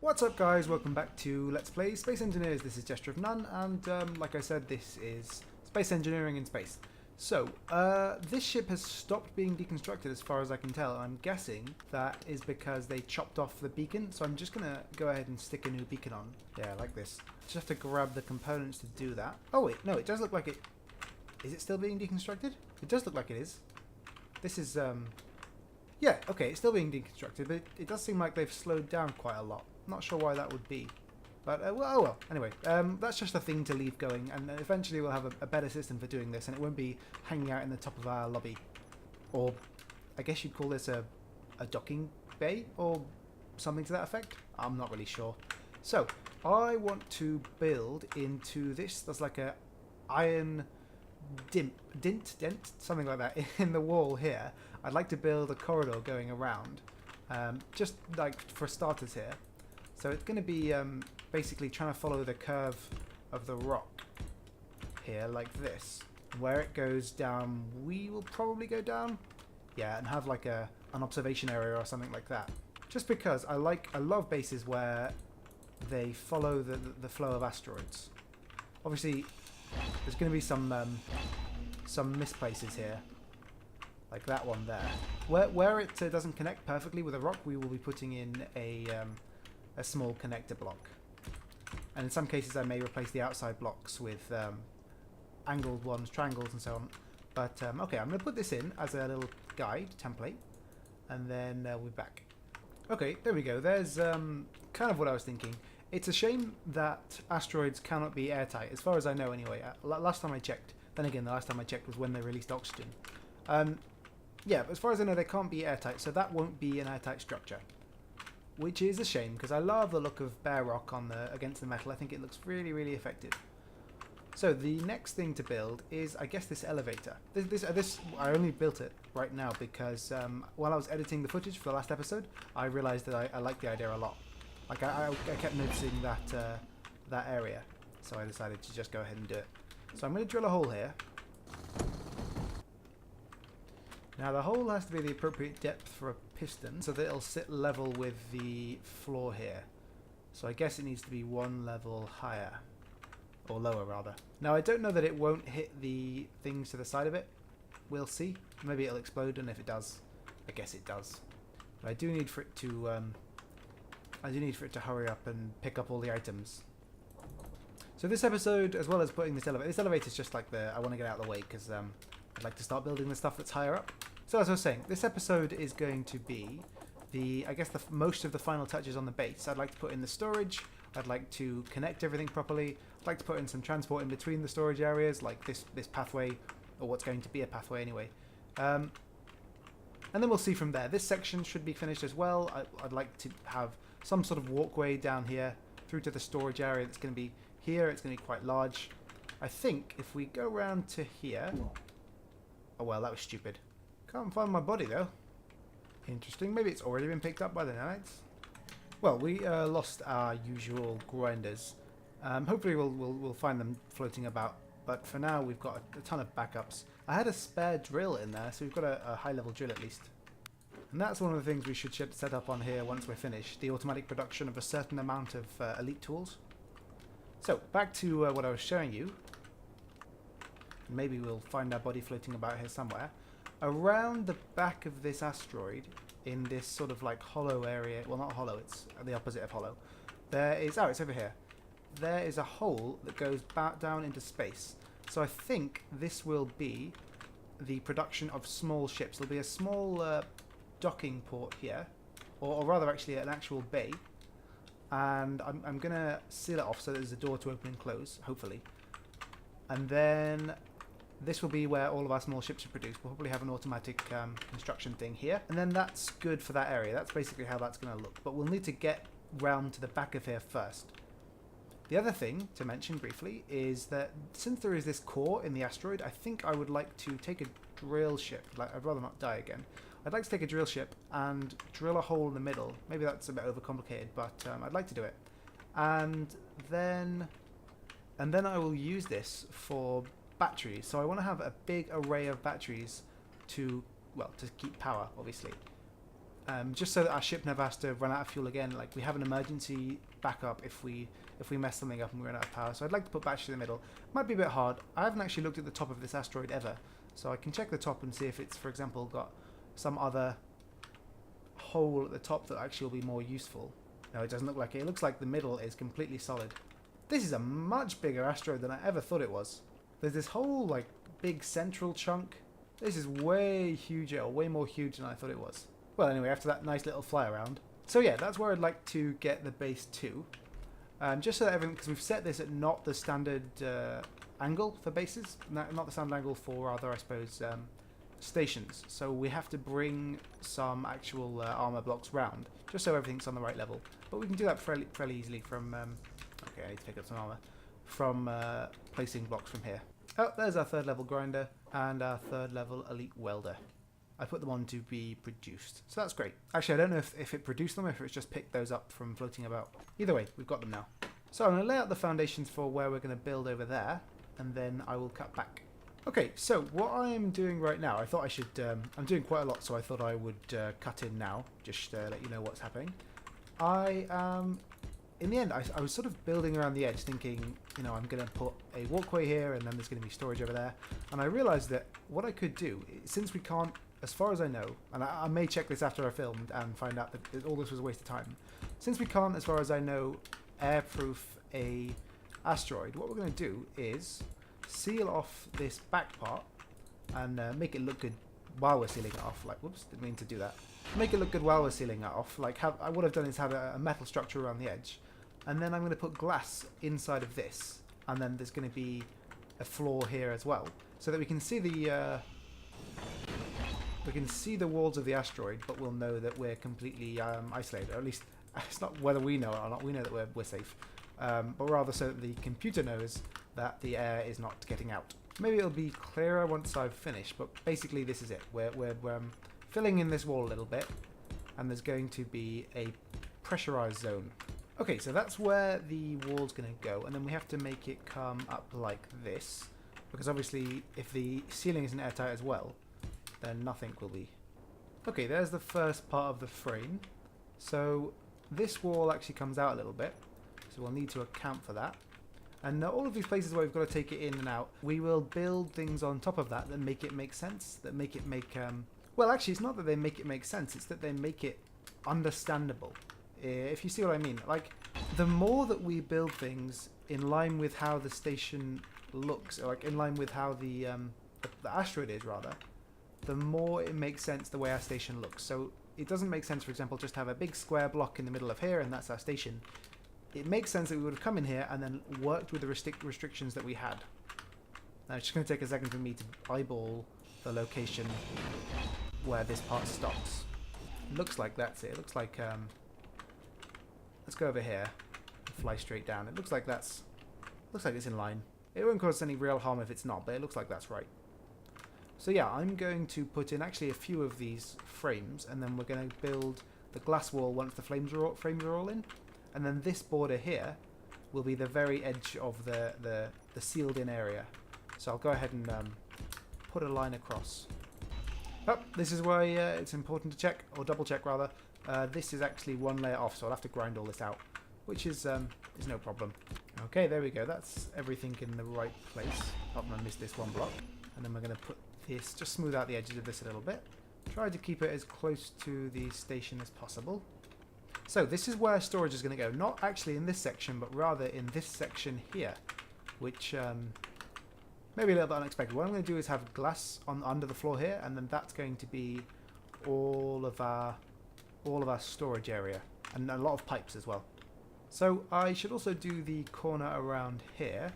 What's up guys, welcome back to Let's Play Space Engineers. This is Gesture of None and like I said, this is space engineering in space. So, this ship has stopped being deconstructed as far as I can tell. I'm guessing that is because they chopped off the beacon, so I'm just going to go ahead and stick a new beacon on. Yeah, like this. Just have to grab the components to do that. Oh wait, no, it does look like it... Is it still being deconstructed? It does look like it is. This is, yeah, okay, it's still being deconstructed, but it does seem like they've slowed down quite a lot. Not sure why that would be. But, well, oh well. Anyway, that's just a thing to leave going, and eventually we'll have a better system for doing this, and it won't be hanging out in the top of our lobby. Or, I guess you'd call this a docking bay, or something to that effect? I'm not really sure. So, I want to build into this. There's like a iron dent, something like that, in the wall here. I'd like to build a corridor going around, just like for starters here. So it's going to be basically trying to follow the curve of the rock here, like this. Where it goes down, we will probably go down. Yeah, and have like an observation area or something like that. Just because I love bases where they follow the flow of asteroids. Obviously, there's going to be some misplaces here, like that one there. Where it doesn't connect perfectly with a rock, we will be putting in a small connector block. And in some cases I may replace the outside blocks with angled ones, triangles and so on. But okay, I'm going to put this in as a little guide template, and then we'll be back. Okay, there we go. There's kind of what I was thinking. It's a shame that asteroids cannot be airtight, as far as I know anyway. Last time I checked, then again the last time I checked was when they released oxygen. Yeah, but as far as I know they can't be airtight, so that won't be an airtight structure. Which is a shame, because I love the look of bare rock on against the metal. I think it looks really, really effective. So the next thing to build is, I guess, this elevator. This I only built it right now because while I was editing the footage for the last episode, I realised that I liked the idea a lot. Like I kept noticing that area, so I decided to just go ahead and do it. So I'm going to drill a hole here. Now the hole has to be the appropriate depth for a piston so that it'll sit level with the floor here. So I guess it needs to be one level higher. Or lower rather. Now I don't know that it won't hit the things to the side of it. We'll see. Maybe it'll explode, and if it does, I guess it does. But I do need for it to hurry up and pick up all the items. So this episode, as well as putting this elevator is just like I want to get out of the way because I'd like to start building the stuff that's higher up. So as I was saying, this episode is going to be most of the final touches on the base. I'd like to put in the storage. I'd like to connect everything properly. I'd like to put in some transport in between the storage areas, like this pathway, or what's going to be a pathway anyway. And then we'll see from there. This section should be finished as well. I'd like to have some sort of walkway down here through to the storage area that's going to be here. It's going to be quite large. I think if we go around to here... Oh well, that was stupid. Can't find my body though. Interesting. Maybe it's already been picked up by the nanites. Well, we lost our usual grinders. Hopefully we'll find them floating about. But for now, we've got a ton of backups. I had a spare drill in there, so we've got a high-level drill at least. And that's one of the things we should set up on here once we're finished. The automatic production of a certain amount of elite tools. So, back to what I was showing you. Maybe we'll find our body floating about here somewhere. Around the back of this asteroid, in this sort of like hollow area, well not hollow, it's the opposite of hollow, there is, oh it's over here, there is a hole that goes back down into space. So I think this will be the production of small ships. There'll be a small docking port here, or rather actually an actual bay, and I'm going to seal it off so there's a door to open and close, hopefully. And then this will be where all of our small ships are produced. We'll probably have an automatic construction thing here. And then that's good for that area. That's basically how that's going to look. But we'll need to get round to the back of here first. The other thing to mention briefly is that since there is this core in the asteroid, I think I would like to take a drill ship. I'd rather not die again. I'd like to take a drill ship and drill a hole in the middle. Maybe that's a bit overcomplicated, but I'd like to do it. And then I will use this for batteries. So I want to have a big array of batteries to keep power, obviously. just so that our ship never has to run out of fuel again. Like, we have an emergency backup if we mess something up and we run out of power. So I'd like to put batteries in the middle. Might be a bit hard. I haven't actually looked at the top of this asteroid ever, so I can check the top and see if it's, for example, got some other hole at the top that actually will be more useful. No, it doesn't look like it. It looks like the middle is completely solid. This is a much bigger asteroid than I ever thought it was. There's this whole, like, big central chunk. This is way huger, or way more huge than I thought it was. Well, anyway, after that nice little fly around. So yeah, that's where I'd like to get the base to. Just so that everything, because we've set this at not the standard angle for bases, not the standard angle for, rather, I suppose, stations. So we have to bring some actual armor blocks round, just so everything's on the right level. But we can do that fairly easily from... okay, I need to pick up some armor. From placing blocks from here. Oh, there's our 3rd level grinder and our 3rd level elite welder. I put them on to be produced. So that's great. Actually, I don't know if it produced them or if it's just picked those up from floating about. Either way, we've got them now. So I'm going to lay out the foundations for where we're going to build over there, and then I will cut back. Okay, so what I'm doing right now, I thought I should... I'm doing quite a lot, so I thought I would cut in now, just to let you know what's happening. In the end, I was sort of building around the edge, thinking, you know, I'm going to put a walkway here, and then there's going to be storage over there. And I realised that what I could do, since we can't, as far as I know, and I may check this after I filmed and find out that all this was a waste of time. Since we can't, as far as I know, airproof a asteroid, what we're going to do is seal off this back part and make it look good while we're sealing it off. Like, whoops, didn't mean to do that. Make it look good while we're sealing it off. Like, what I've done is have a metal structure around the edge. And then I'm going to put glass inside of this. And then there's going to be a floor here as well. So that we can see the walls of the asteroid, but we'll know that we're completely isolated. Or at least, it's not whether we know it or not. We know that we're safe. But rather so that the computer knows that the air is not getting out. Maybe it'll be clearer once I've finished, but basically this is it. We're filling in this wall a little bit, and there's going to be a pressurized zone. Okay, so that's where the wall's going to go, and then we have to make it come up like this, because obviously if the ceiling isn't airtight as well, then nothing will be. Okay, there's the first part of the frame. So this wall actually comes out a little bit, so we'll need to account for that. And all of these places where we've got to take it in and out, we will build things on top of that that make it make sense, that make it make... well, actually, it's not that they make it make sense, it's that they make it understandable. If you see what I mean. Like, the more that we build things in line with how the station looks, or like in line with how the asteroid is, rather, the more it makes sense the way our station looks. So it doesn't make sense, for example, just to have a big square block in the middle of here and that's our station. It makes sense that we would have come in here and then worked with the restrictions that we had. Now, it's just going to take a second for me to eyeball the location where this part stops. It looks like that's it. It looks like... let's go over here and fly straight down. It looks like that's... looks like it's in line. It won't cause any real harm if it's not, but it looks like that's right. So yeah, I'm going to put in actually a few of these frames, and then we're going to build the glass wall once the frames are all in. And then this border here will be the very edge of the sealed in area. So I'll go ahead and put a line across. Oh, this is why it's important to check, or double check rather. This is actually one layer off, so I'll have to grind all this out, which is no problem. Okay, there we go. That's everything in the right place. Oh, I'm going to miss this one block. And then we're going to put this, just smooth out the edges of this a little bit. Try to keep it as close to the station as possible. So this is where storage is going to go. Not actually in this section, but rather in this section here, which maybe a little bit unexpected. What I'm going to do is have glass under the floor here, and then that's going to be all of our storage area, and a lot of pipes as well. So I should also do the corner around here.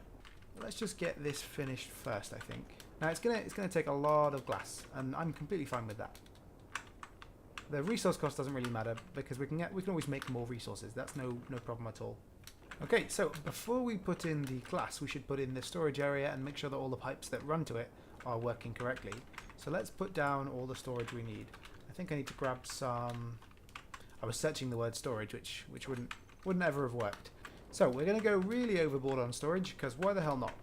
Let's just get this finished first, I think. Now it's gonna take a lot of glass, and I'm completely fine with that. The resource cost doesn't really matter because we can always make more resources. That's no problem at all. Okay, so before we put in the glass, we should put in the storage area and make sure that all the pipes that run to it are working correctly. So let's put down all the storage we need. I think I need to grab some... I was searching the word storage, which wouldn't ever have worked. So we're going to go really overboard on storage, because why the hell not?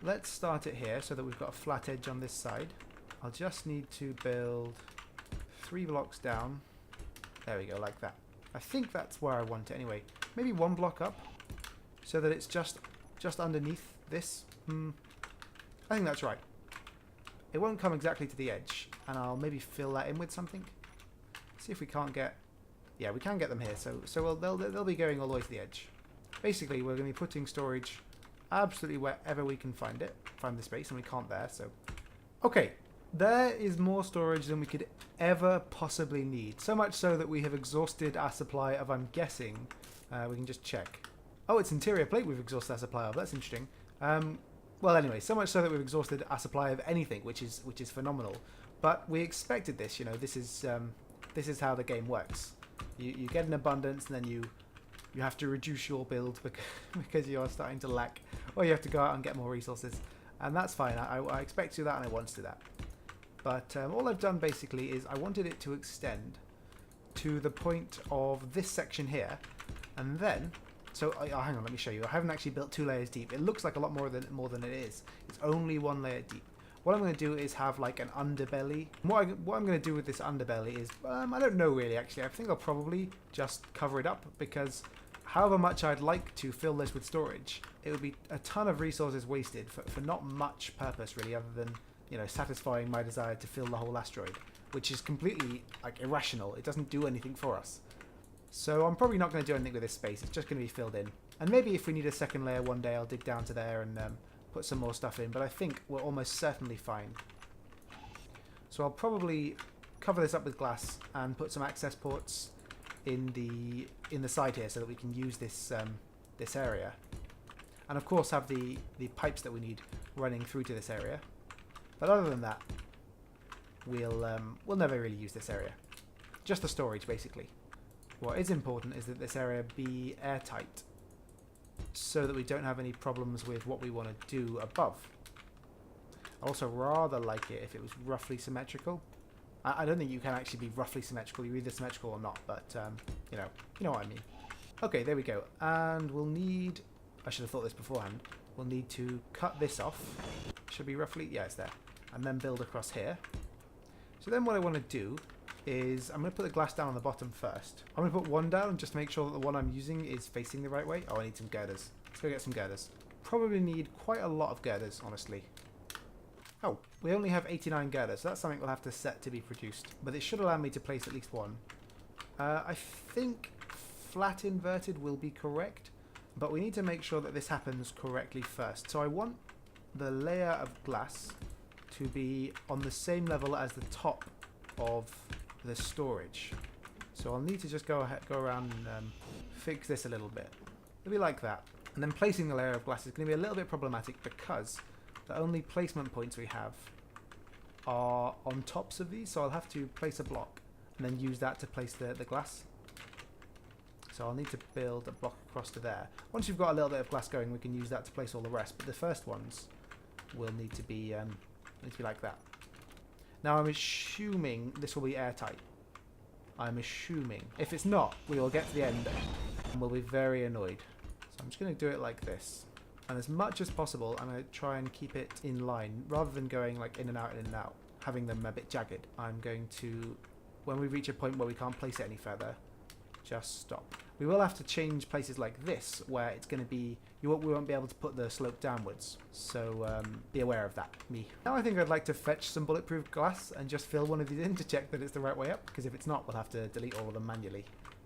Let's start it here so that we've got a flat edge on this side. I'll just need to build 3 blocks down There we go, like that. I think that's where I want it anyway. Maybe one block up, so that it's just underneath this. I think that's right. It won't come exactly to the edge, and I'll maybe fill that in with something. See if we can't get... Yeah, we can get them here, so they'll be going all the way to the edge. Basically, we're going to be putting storage absolutely wherever we can find the space, and we can't there, so... Okay, there is more storage than we could ever possibly need. So much so that we have exhausted our supply of, I'm guessing, we can just check. Oh, it's interior plate we've exhausted our supply of. That's interesting. Well, anyway, so much so that we've exhausted our supply of anything, which is phenomenal. But we expected this. You know, this is how the game works. You get an abundance, and then you have to reduce your build because you are starting to lack, or you have to go out and get more resources, and that's fine. I expect to do that, and I want to do that. But all I've done basically is I wanted it to extend to the point of this section here, and then. So hang on, let me show you. I haven't actually built 2 layers deep. It looks like a lot more than it is. It's only 1 layer deep. What I'm going to do is have like an underbelly. What I'm going to do with this underbelly is, I don't know really actually. I think I'll probably just cover it up, because however much I'd like to fill this with storage, it would be a ton of resources wasted for not much purpose really, other than, you know, satisfying my desire to fill the whole asteroid, which is completely like irrational. It doesn't do anything for us. So I'm probably not going to do anything with this space. It's just going to be filled in. And maybe if we need a second layer one day, I'll dig down to there and put some more stuff in. But I think we're almost certainly fine. So I'll probably cover this up with glass and put some access ports in the side here so that we can use this this area. And of course have the pipes that we need running through to this area. But other than that, we'll never really use this area. Just the storage, basically. What is important is that this area be airtight, so that we don't have any problems with what we want to do above. I also rather like it if it was roughly symmetrical. I don't think you can actually be roughly symmetrical. You're either symmetrical or not, but you know what I mean. Okay, there we go. And we'll need... I should have thought this beforehand. We'll need to cut this off. Should be roughly... Yeah, it's there. And then build across here. So then what I want to do is I'm going to put the glass down on the bottom first. I'm going to put one down just to make sure that the one I'm using is facing the right way. Oh, I need some girders. Let's go get some girders. Probably need quite a lot of girders, honestly. Oh, we only have 89 girders, so that's something we'll have to set to be produced. But it should allow me to place at least one. I think flat inverted will be correct, but we need to make sure that this happens correctly first. So I want the layer of glass to be on the same level as the top of the storage. So I'll need to just go around and fix this a little bit. It'll be like that. And then placing the layer of glass is going to be a little bit problematic because the only placement points we have are on tops of these. So I'll have to place a block and then use that to place the glass. So I'll need to build a block across to there. Once you've got a little bit of glass going, we can use that to place all the rest. But the first ones will need to be like that. Now I'm assuming this will be airtight. I'm assuming. If it's not, we will get to the end and we'll be very annoyed. So I'm just going to do it like this. And as much as possible, I'm going to try and keep it in line, rather than going like in and out, having them a bit jagged. I'm going to, when we reach a point where we can't place it any further, just stop. We will have to change places like this, where it's going to be, we won't be able to put the slope downwards. So be aware of that, me. Now I think I'd like to fetch some bulletproof glass and just fill one of these in to check that it's the right way up, because if it's not, we'll have to delete all of them manually.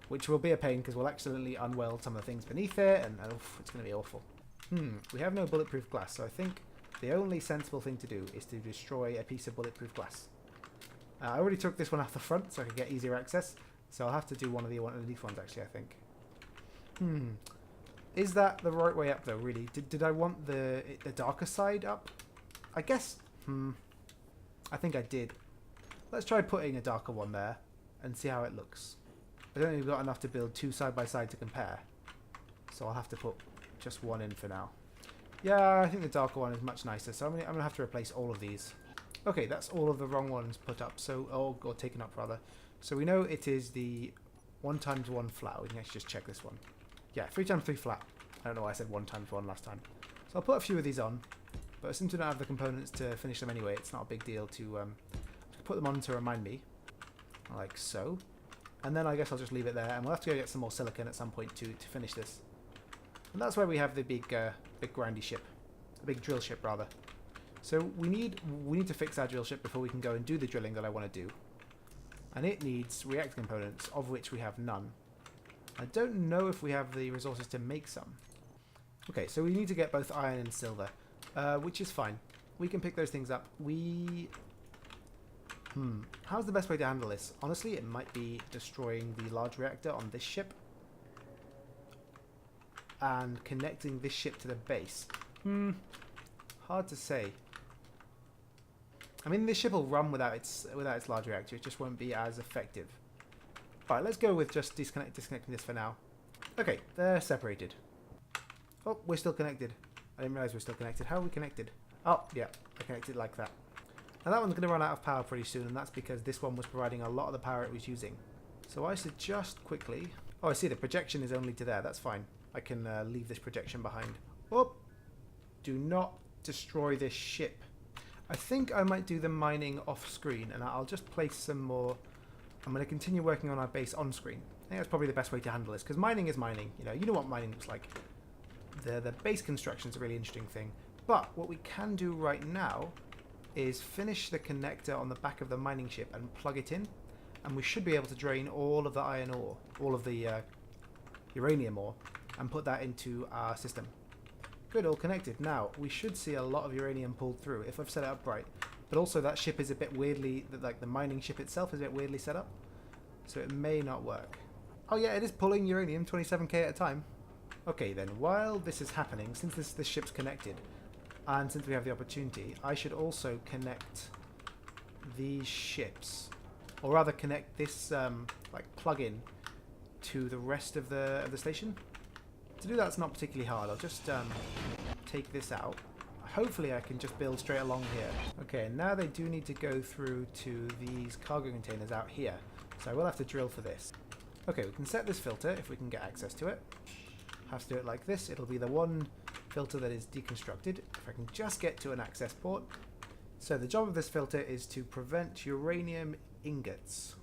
Which will be a pain, because we'll accidentally unweld some of the things beneath it, and oof, it's going to be awful. We have no bulletproof glass, so I think the only sensible thing to do is to destroy a piece of bulletproof glass. I already took this one off the front so I could get easier access, so I'll have to do one of these ones actually, I think. Is that the right way up though, really? Did I want the darker side up? I guess, I think I did. Let's try putting a darker one there and see how it looks. I don't think we've got enough to build two side by side to compare, so I'll have to put just one in for now. Yeah, I think the darker one is much nicer, so I'm gonna have to replace all of these. Okay, that's all of the wrong ones put up, so or taken up rather. So we know it is the 1x1 flat. We can actually just check this one. Yeah, 3x3 flat. I don't know why I said 1x1 last time. So I'll put a few of these on, but since we don't have the components to finish them anyway, it's not a big deal to put them on to remind me, like so. And then I guess I'll just leave it there, and we'll have to go get some more silicon at some point to finish this. And that's where we have the big grindy ship. A big drill ship, rather. So we need to fix our drill ship before we can go and do the drilling that I want to do. And it needs reactor components, of which we have none. I don't know if we have the resources to make some. Okay, so we need to get both iron and silver, which is fine. We can pick those things up. How's the best way to handle this? Honestly, it might be destroying the large reactor on this ship and connecting this ship to the base. Hard to say. I mean, this ship will run without its large reactor. It just won't be as effective. Alright, let's go with just disconnecting this for now. Okay, they're separated. Oh, we're still connected. I didn't realise we're still connected. How are we connected? Oh, yeah, I connected like that. Now that one's going to run out of power pretty soon, and that's because this one was providing a lot of the power it was using. So I should just quickly... Oh, I see, the projection is only to there. That's fine. I can leave this projection behind. Oh! Do not destroy this ship. I think I might do the mining off screen, and I'll just place some more... I'm going to continue working on our base on screen. I think that's probably the best way to handle this, because mining is mining. You know what mining looks like. The base construction is a really interesting thing. But what we can do right now is finish the connector on the back of the mining ship and plug it in, and we should be able to drain all of the iron ore, all of the uranium ore, and put that into our system. Good, all connected. Now, we should see a lot of uranium pulled through if I've set it up right. But also that ship is a bit weirdly, like the mining ship itself is a bit weirdly set up. So it may not work. Oh yeah, it is pulling uranium 27k at a time. Okay then, while this is happening, since this ship's connected, and since we have the opportunity, I should also connect these ships. Or rather connect this like plug-in to the rest of the station. To do that's not particularly hard. I'll just take this out. Hopefully I can just build straight along here. Okay, now they do need to go through to these cargo containers out here. So I will have to drill for this. Okay, we can set this filter if we can get access to it. Have to do it like this. It'll be the one filter that is deconstructed. If I can just get to an access port. So the job of this filter is to prevent uranium ingots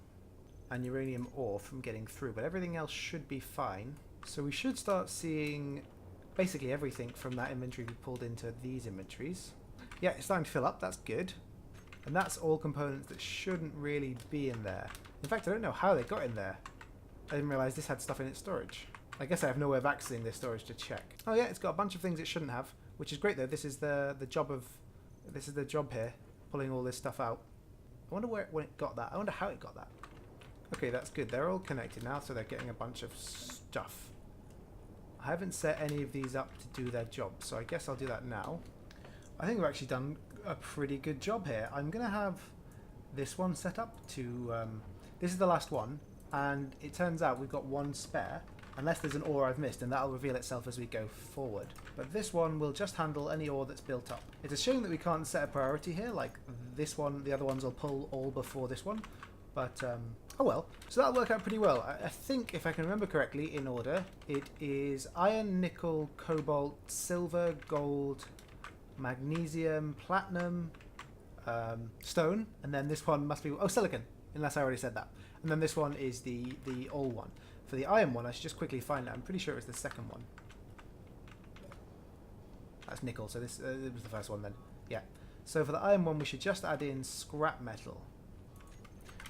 and uranium ore from getting through, but everything else should be fine. So we should start seeing basically everything from that inventory we pulled into these inventories. Yeah, it's starting to fill up. That's good. And that's all components that shouldn't really be in there. In fact, I don't know how they got in there. I didn't realise this had stuff in its storage. I guess I have no way of accessing this storage to check. Oh yeah, it's got a bunch of things it shouldn't have, which is great though. This is the job here, pulling all this stuff out. I wonder when it got that. I wonder how it got that. Okay, that's good. They're all connected now, so they're getting a bunch of stuff. I haven't set any of these up to do their job, so I guess I'll do that now. I think we've actually done a pretty good job here. I'm going to have this one set up to... this is the last one, and it turns out we've got one spare, unless there's an ore I've missed, and that'll reveal itself as we go forward. But this one will just handle any ore that's built up. It's a shame that we can't set a priority here, like this one, the other ones will pull all before this one. But, oh well. So that'll work out pretty well. I think, if I can remember correctly, in order, it is iron, nickel, cobalt, silver, gold, magnesium, platinum, stone, and then this one must be... Oh, silicon, unless I already said that. And then this one is the all one. For the iron one, I should just quickly find it. I'm pretty sure it was the second one. That's nickel, so this it was the first one then. Yeah. So for the iron one, we should just add in scrap metal.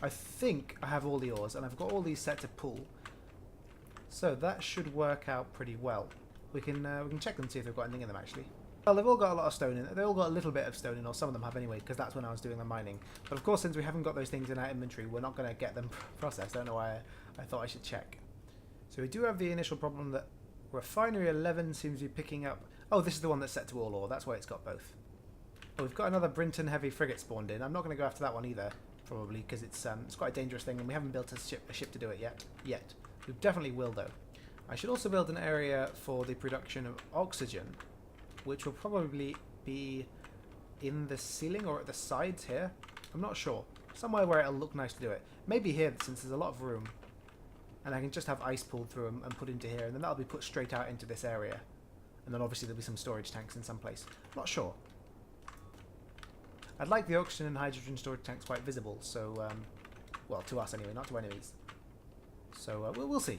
I think I have all the ores, and I've got all these set to pull. So that should work out pretty well. We can check them and see if they've got anything in them, actually. Well, they've all got a lot of stone in it. They've all got a little bit of stone in, or some of them have anyway, because that's when I was doing the mining. But of course, since we haven't got those things in our inventory, we're not going to get them processed. I don't know why I thought I should check. So we do have the initial problem that Refinery 11 seems to be picking up... Oh, this is the one that's set to all ore. That's why it's got both. Oh, we've got another Brinton heavy frigate spawned in. I'm not going to go after that one either, probably, because it's quite a dangerous thing, and we haven't built a ship to do it yet. We definitely will, though. I should also build an area for the production of oxygen, which will probably be in the ceiling or at the sides here. I'm not sure. Somewhere where it'll look nice to do it. Maybe here, since there's a lot of room. And I can just have ice pulled through and put into here, and then that'll be put straight out into this area. And then obviously there'll be some storage tanks in some place. Not sure. I'd like the oxygen and hydrogen storage tanks quite visible, so, well, to us anyway, not to enemies. So we'll see.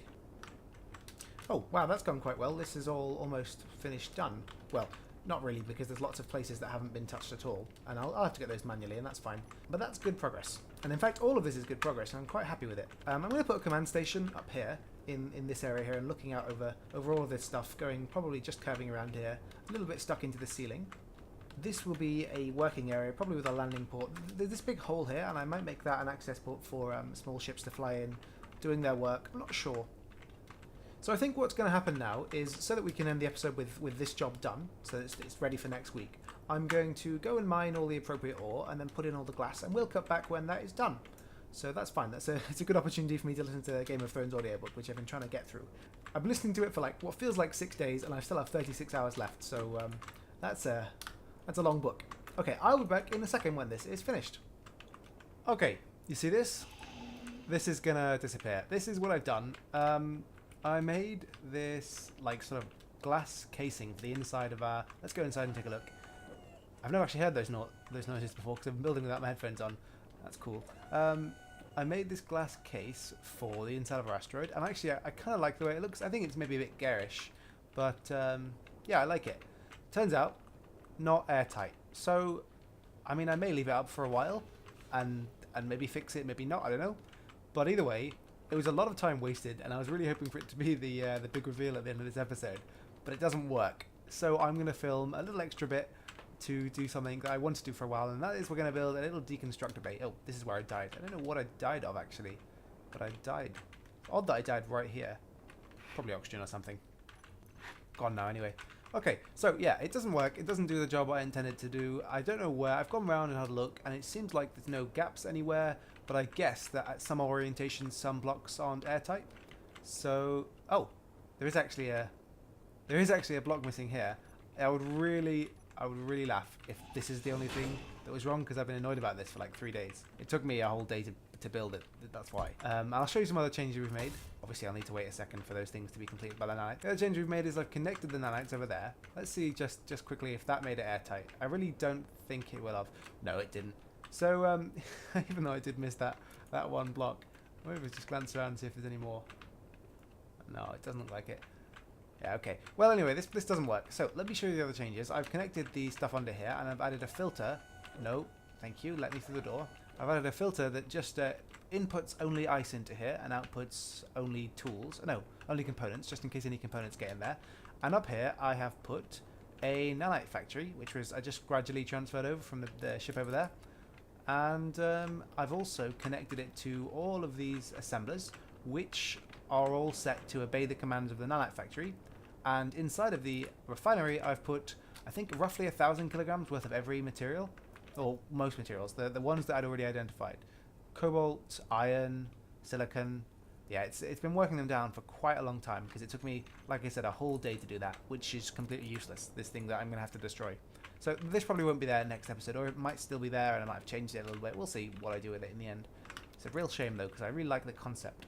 Oh, wow, that's gone quite well. This is all almost finished done. Well, not really, because there's lots of places that haven't been touched at all, and I'll have to get those manually, and that's fine. But that's good progress. And in fact, all of this is good progress, and I'm quite happy with it. I'm going to put a command station up here, in this area here, and looking out over all of this stuff, going probably just curving around here, a little bit stuck into the ceiling. This will be a working area, probably with a landing port. There's this big hole here, and I might make that an access port for small ships to fly in, doing their work. I'm not sure. So I think what's going to happen now is, so that we can end the episode with this job done, so it's ready for next week, I'm going to go and mine all the appropriate ore and then put in all the glass, and we'll cut back when that is done. So that's fine. It's a good opportunity for me to listen to Game of Thrones audiobook, which I've been trying to get through. I've been listening to it for like what feels like 6 days, and I still have 36 hours left, so that's a long book. Okay, I'll be back in a second when this is finished. Okay, you see this? This is gonna disappear. This is what I've done. I made this like sort of glass casing for the inside of our... Let's go inside and take a look. I've never actually heard those noises before because I've been building without my headphones on. That's cool. I made this glass case for the inside of our asteroid, and actually I kind of like the way it looks. I think it's maybe a bit garish, but yeah, I like it. Turns out, not airtight. So, I mean, I may leave it up for a while and maybe fix it, maybe not, I don't know. But either way, it was a lot of time wasted, and I was really hoping for it to be the big reveal at the end of this episode, but it doesn't work. So I'm going to film a little extra bit to do something that I want to do for a while, and that is we're going to build a little deconstructor bay. Oh, this is where I died. I don't know what I died of, actually, but I died. Odd that I died right here. Probably oxygen or something. Gone now, anyway. Okay, so yeah, it doesn't work. It doesn't do the job I intended to do. I don't know where. I've gone around and had a look, and it seems like there's no gaps anywhere, but I guess that at some orientations, some blocks aren't airtight. So, oh, there is actually a block missing here. I would really laugh if this is the only thing that was wrong, because I've been annoyed about this for like 3 days. It took me a whole day to build it. That's why. I'll show you some other changes we've made. Obviously, I'll need to wait a second for those things to be completed by the nanite. The other change we've made is I've connected the nanites over there. Let's see just quickly if that made it airtight. I really don't think it will have. No, it didn't. So, even though I did miss that one block, maybe just glance around and see if there's any more. No, it doesn't look like it. Yeah, okay. Well, anyway, this doesn't work. So, let me show you the other changes. I've connected the stuff under here, and I've added a filter. No, thank you. Let me through the door. I've added a filter that just inputs only ice into here and outputs only tools. No, only components, just in case any components get in there. And up here, I have put a nanite factory, which was I just gradually transferred over from the ship over there. And I've also connected it to all of these assemblers, which are all set to obey the commands of the nanite factory. And inside of the refinery, I've put, I think, roughly 1,000 kilograms worth of every material, or most materials, the ones that I'd already identified. Cobalt, iron, silicon. Yeah, it's been working them down for quite a long time, because it took me, like I said, a whole day to do that, which is completely useless, this thing that I'm going to have to destroy. So this probably won't be there next episode, or it might still be there, and I might have changed it a little bit. We'll see what I do with it in the end. It's a real shame, though, because I really like the concept.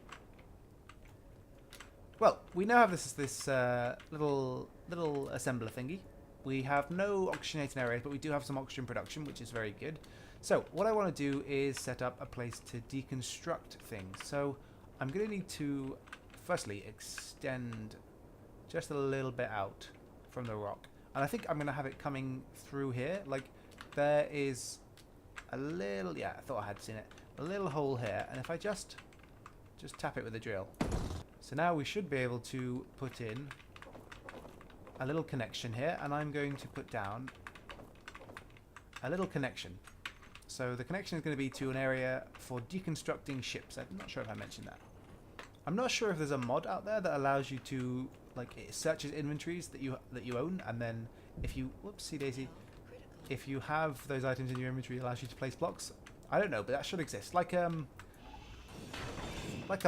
Well, we now have this little assembler thingy. We have no oxygenating areas, but we do have some oxygen production, which is very good. So what I want to do is set up a place to deconstruct things. So I'm going to need to, firstly, extend just a little bit out from the rock. And I think I'm going to have it coming through here. Like, there is a little... Yeah, I thought I had seen it. A little hole here. And if I just tap it with a drill. So now we should be able to put in a little connection here. And I'm going to put down a little connection. So the connection is going to be to an area for deconstructing ships. I'm not sure if I mentioned that. I'm not sure if there's a mod out there that allows you to, like, it searches inventories that you own, and then if you, whoopsie daisy, if you have those items in your inventory, it allows you to place blocks. I don't know, but that should exist. Like a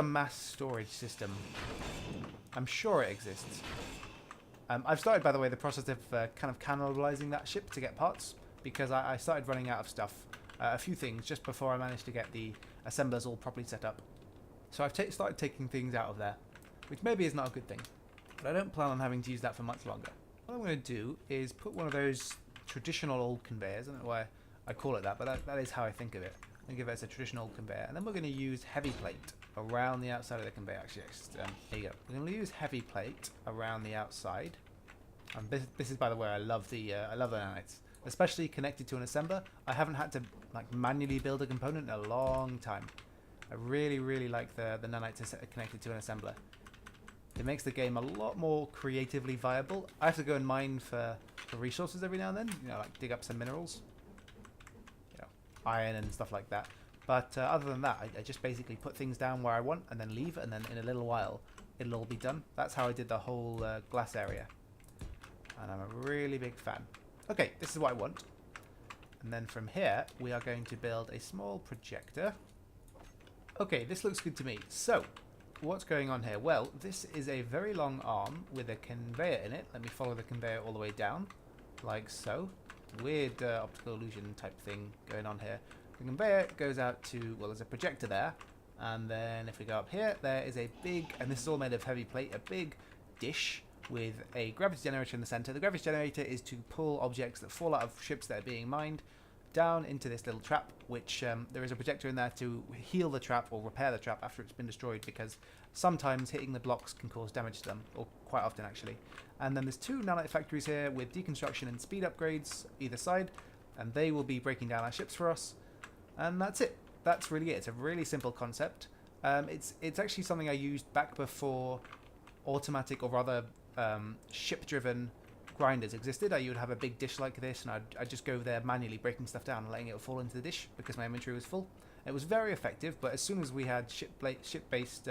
mass storage system. I'm sure it exists. I've started, by the way, the process of kind of cannibalizing that ship to get parts, because I started running out of stuff. A few things just before I managed to get the assemblers all properly set up. So I've started taking things out of there, which maybe is not a good thing, but I don't plan on having to use that for much longer. What I'm going to do is put one of those traditional old conveyors, I don't know why I call it that, but that is how I think of it. I'm and give us a traditional conveyor. And then we're going to use heavy plate around the outside of the conveyor. Actually, here you go. We're going to use heavy plate around the outside. And this is, by the way, I love the nanites, especially connected to an assembler. I haven't had to like manually build a component in a long time. I really like the nanites connected to an assembler. It makes the game a lot more creatively viable. I have to go and mine for resources every now and then, you know, like dig up some minerals, you know, iron and stuff like that. But other than that, I just basically put things down where I want and then leave, and then in a little while it'll all be done. That's how I did the whole glass area, and I'm a really big fan. Okay, this is what I want. And then from here we are going to build a small projector. Okay, this looks good to me. So what's going on here? Well, this is a very long arm with a conveyor in it. Let me follow the conveyor all the way down, like so. Weird optical illusion type thing going on here. The conveyor goes out to, well, there's a projector there, and then if we go up here, there is a big, and this is all made of heavy plate, a big dish with a gravity generator in the center. The gravity generator is to pull objects that fall out of ships that are being mined down into this little trap, which there is a projector in there to heal the trap or repair the trap after it's been destroyed, because sometimes hitting the blocks can cause damage to them, or quite often actually. And then there's two nanite factories here with deconstruction and speed upgrades either side, and they will be breaking down our ships for us. And that's it. That's really it. It's a really simple concept. It's actually something I used back before automatic, or rather ship-driven grinders existed. You would have a big dish like this, and I'd just go there manually breaking stuff down and letting it fall into the dish because my inventory was full. It was very effective, but as soon as we had ship-based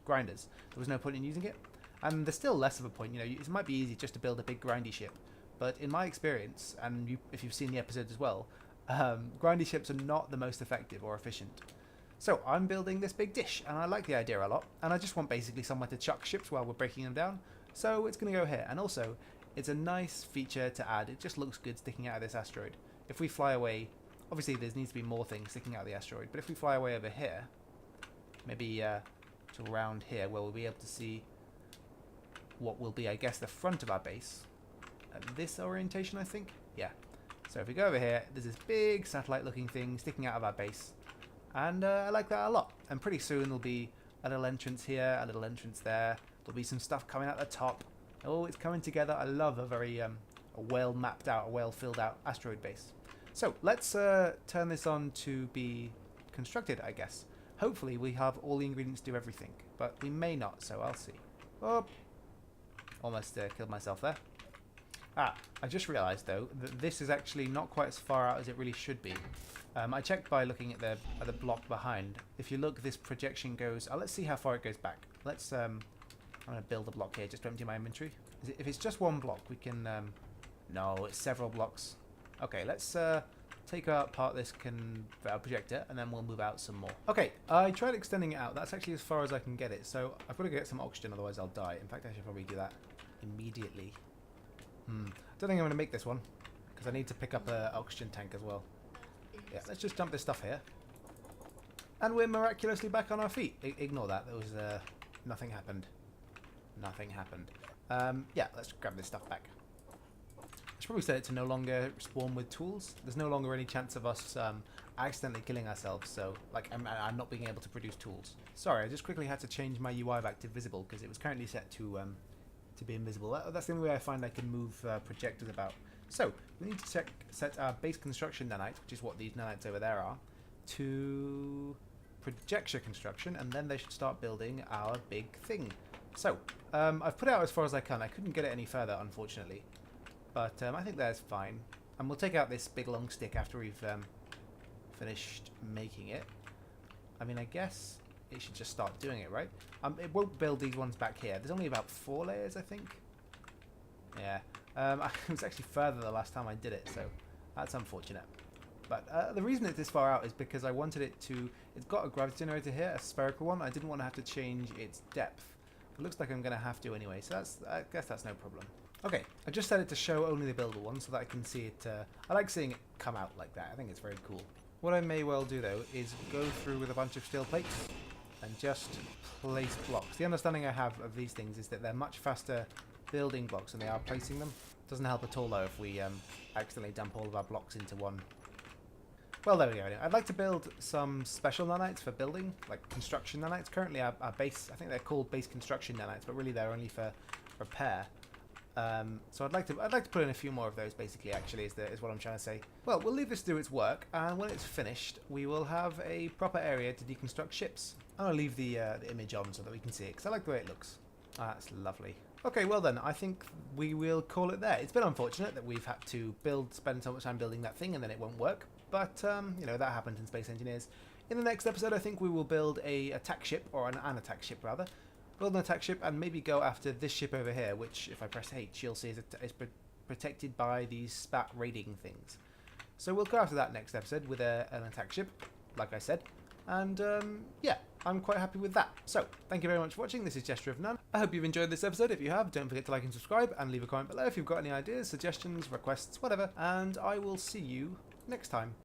grinders, there was no point in using it. And there's still less of a point. You know, it might be easy just to build a big grindy ship, but in my experience, and if you've seen the episodes as well, grindy ships are not the most effective or efficient. So I'm building this big dish, and I like the idea a lot, and I just want basically somewhere to chuck ships while we're breaking them down. So it's going to go here, and also it's a nice feature to add. It just looks good sticking out of this asteroid. If we fly away, obviously there needs to be more things sticking out of the asteroid, but if we fly away over here, maybe to around here where we'll be able to see what will be, I guess, the front of our base at this orientation, I think. Yeah. So if we go over here, there's this big satellite-looking thing sticking out of our base, and I like that a lot. And pretty soon there'll be a little entrance here, a little entrance there. There'll be some stuff coming out the top. Oh, it's coming together. I love a very a well mapped out, a well filled out asteroid base. So let's turn this on to be constructed, I guess. Hopefully we have all the ingredients to do everything, but we may not, so I'll see. Oh, almost killed myself there. Ah, I just realised though that this is actually not quite as far out as it really should be. I checked by looking at the block behind. If you look, this projection goes. Let's see how far it goes back. Let's. I'm going to build a block here just to empty my inventory. If it's just one block, we can. No, it's several blocks. Okay, let's take apart this projector, and then we'll move out some more. Okay, I tried extending it out. That's actually as far as I can get it. So I've got to get some oxygen, otherwise I'll die. In fact, I should probably do that immediately. I don't think I'm going to make this one, because I need to pick up an oxygen tank as well. Yeah, let's just dump this stuff here. And we're miraculously back on our feet. Ignore that. There was nothing happened. Nothing happened. Yeah, let's grab this stuff back. I should probably set it to no longer spawn with tools. There's no longer any chance of us accidentally killing ourselves, so like I'm not being able to produce tools. Sorry, I just quickly had to change my UI back to visible because it was currently set to be invisible. That's the only way I find I can move projectors about. So we need to set our base construction nanites, which is what these nanites over there are, to projector construction, and then they should start building our big thing. So I've put it out as far as I can. I couldn't get it any further, unfortunately, but I think that's fine. And we'll take out this big long stick after we've finished making it. I mean, I guess it should just start doing it, right? It won't build these ones back here. There's only about 4 layers, I think. Yeah. It was actually further the last time I did it, so that's unfortunate. But the reason it's this far out is because I wanted it to... It's got a gravity generator here, a spherical one. I didn't want to have to change its depth. It looks like I'm going to have to anyway, so I guess that's no problem. Okay, I just set it to show only the buildable one so that I can see it... I like seeing it come out like that. I think it's very cool. What I may well do, though, is go through with a bunch of steel plates and just place blocks. The understanding I have of these things is that they're much faster building blocks than they are placing them. Doesn't help at all, though, if we accidentally dump all of our blocks into one Well, there we go. Anyway, I'd like to build some special nanites for building, like construction nanites. Currently our base, I think they're called base construction nanites, but really they're only for repair. So I'd like to put in a few more of those, basically, actually, is what I'm trying to say. Well, we'll leave this do its work, and when it's finished, we will have a proper area to deconstruct ships. I'm going to leave the image on so that we can see it, because I like the way it looks. Ah, that's lovely. Okay, well then, I think we will call it there. It's been unfortunate that we've had to spend so much time building that thing and then it won't work. But, you know, that happens in Space Engineers. In the next episode, I think we will build a attack ship, or an attack ship, rather. Build an attack ship and maybe go after this ship over here, which, if I press H, you'll see is protected by these spat raiding things. So we'll go after that next episode with an attack ship, like I said. And, yeah, I'm quite happy with that. So, thank you very much for watching. This is Gesture of None. I hope you've enjoyed this episode. If you have, don't forget to like and subscribe, and leave a comment below if you've got any ideas, suggestions, requests, whatever. And I will see you next time.